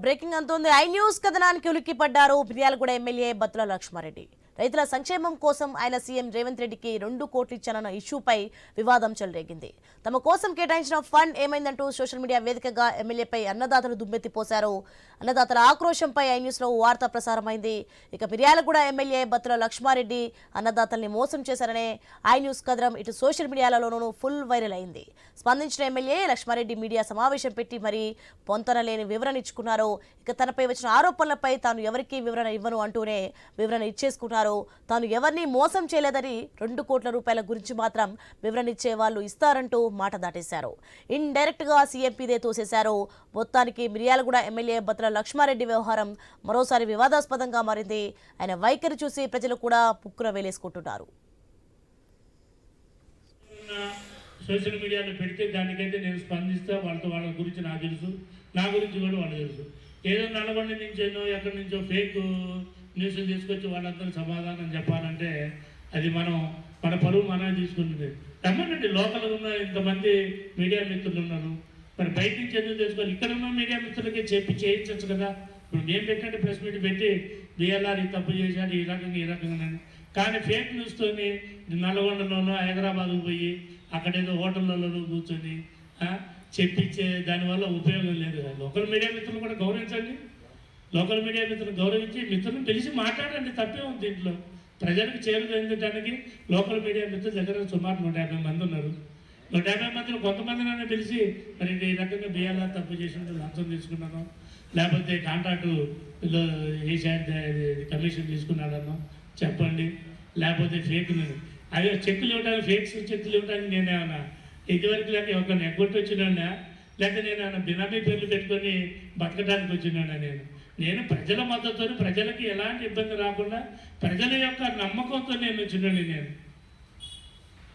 Breaking అంతోంది. INews కథనానికి ఉలిక్కిపడ్డారు మిర్యాలగూడ ఎమ్మెల్యే బత్తుల లక్ష్మారెడ్డి. రైతుల సంక్షేమం కోసం ఆయన సీఎం రేవంత్ రెడ్డికి 2 కోట్లు ఇచ్చానన్న ఇష్యూపై వివాదం చెలరేగింది. తమ కోసం కేటాయించిన ఫండ్ ఏమైందంటూ సోషల్ మీడియా వేదికగా ఎమ్మెల్యేపై అన్నదాతలు దుమ్మెత్తిపోశారు. అన్నదాతల ఆక్రోశంపై ఐ న్యూస్లో వార్త ప్రసారమైంది. ఇక మిర్యాలగూడ ఎమ్మెల్యే బత్తుల లక్ష్మారెడ్డి అన్నదాతల్ని మోసం చేశారనే ఐ న్యూస్ కథనం ఇటు సోషల్ మీడియాలోనూ ఫుల్ వైరల్ అయింది. స్పందించిన ఎమ్మెల్యే లక్ష్మారెడ్డి మీడియా సమావేశం పెట్టి మరీ పొంతన లేని వివరణ ఇచ్చుకున్నారు. ఇక తనపై వచ్చిన ఆరోపణలపై తాను ఎవరికీ వివరణ ఇవ్వను అంటూనే వివరణ ఇచ్చేసుకున్నారు. తాను ఎవరిని మోసం చేయలేదని 2 కోట్ల రూపాయల గురించి మాత్రం వివరణ ఇచ్చే వాళ్ళు ఇస్తారంటూ మాట దాటేశారు. ఇన్ డైరెక్ట్ గా సీఎంపీదే తోసేశారు. మొత్తానికి మిర్యాలగూడ ఎమ్మెల్యే బత్తుల లక్ష్మారెడ్డి వ్యవహారం మరోసారి వివాదాస్పదంగా మారింది. ఆయన వైఖరి చూసి ప్రజలు కూడా పుక్కున వేలేసుకుంటున్నారు. సోషల్ మీడియాలో పెడితే దానికైతే నేను స్పందిస్తా. వాళ్ళ గురించి నాకు తెలుసు, నా గురించి కూడా వాళ్ళు తెలుసు. ఏదో నల్గొండ నుంచేనో ఎక్కడి నుంచో ఫేక్ న్యూస్ తీసుకొచ్చి వాళ్ళందరూ సమాధానం చెప్పాలంటే అది మన పరువు మనం తీసుకుంటుంది. రమ్మనండి, లోకల్ ఉన్న ఇంతమంది మీడియా మిత్రులు ఉన్నారు. మరి బయట నుంచి ఎందుకు తెలుసుకోవాలి? ఇక్కడ ఉన్న మీడియా మిత్రులకి చేయించచ్చు కదా. ఇప్పుడు మేము పెట్టండి ప్రెస్ మీట్ పెట్టి బిఎల్ఆర్ తప్పు చేశారు ఈ రకంగా కానీ ఫేక్ న్యూస్తోని నల్గొండలోనో హైదరాబాద్కు పోయి అక్కడేదో హోటళ్ళలో కూర్చొని చెప్పించే దానివల్ల ఉపయోగం లేదు. లోకల్ మీడియా మిత్రులు కూడా గౌరవించండి. లోకల్ మీడియా మిత్రులు గౌరవించి మిత్రులను పిలిచి మాట్లాడండి, తప్పే ఉంది. దీంట్లో ప్రజలకు చేరుదెందడానికి లోకల్ మీడియా మిత్రుల దగ్గర సుమారు 150 మంది ఉన్నారు. 150 మందిలో కొంతమంది నన్ను పిలిచి మరి ఈ రకంగా బిఎల్ఆర్ తప్పు చేసినట్టు లంచం తీసుకున్నాను, లేకపోతే కాంట్రాక్టు కమిషన్ తీసుకున్నాడన్నో చెప్పండి, లేకపోతే ఫేక్ అదే చెక్కులు ఇవ్వడానికి చెక్కులు ఇవ్వడానికి నేనేమన్నా ఇదివరకు లేక ఒకరిని ఎగ్గొట్టి వచ్చినా, లేకపోతే నేను ఏమన్నా బినామీ పేర్లు పెట్టుకొని బతకడానికి వచ్చినానా? నేను ప్రజల మద్దతుతో ప్రజలకి ఎలాంటి ఇబ్బంది రాకుండా ప్రజల యొక్క నమ్మకంతో నేను వచ్చినాను. నేను